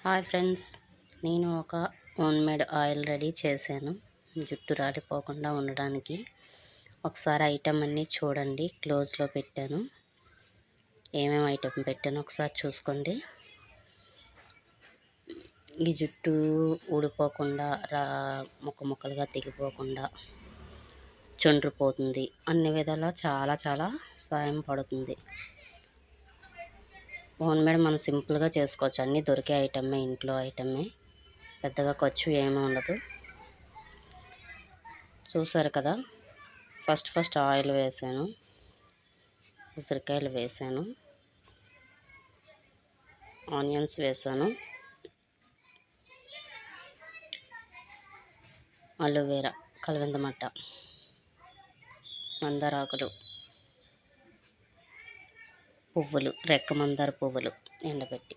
Hi friends, నేను ఒక home made oil ready చేశాను జుట్టు రాలిపోకుండా ఉండడానికి. ఒకసారి ఐటమ్ అన్నీ చూడండి, క్లోజ్లో పెట్టాను. ఏమేమి ఐటమ్ పెట్టాను ఒకసారి చూసుకోండి. ఈ జుట్టు ఊడిపోకుండా, ముక్క ముక్కలుగా తెగిపోకుండా, చుండ్రిపోతుంది, అన్ని విధాలా చాలా సాయం పడుతుంది. హోమ్ మేడ్ మనం సింపుల్గా చేసుకోవచ్చు. అన్నీ దొరికే ఐటమే, ఇంట్లో ఐటమే, పెద్దగా ఖర్చు ఏమీ ఉండదు. చూసారు కదా, ఫస్ట్ ఆయిల్ వేసాను, ఉసిరికాయలు వేసాను, ఆనియన్స్ వేసాను, అలోవేరా, కలవిందమట్ట, మందారాకులు, పువ్వులు, రెక్క మందార పువ్వులు ఎండబెట్టి,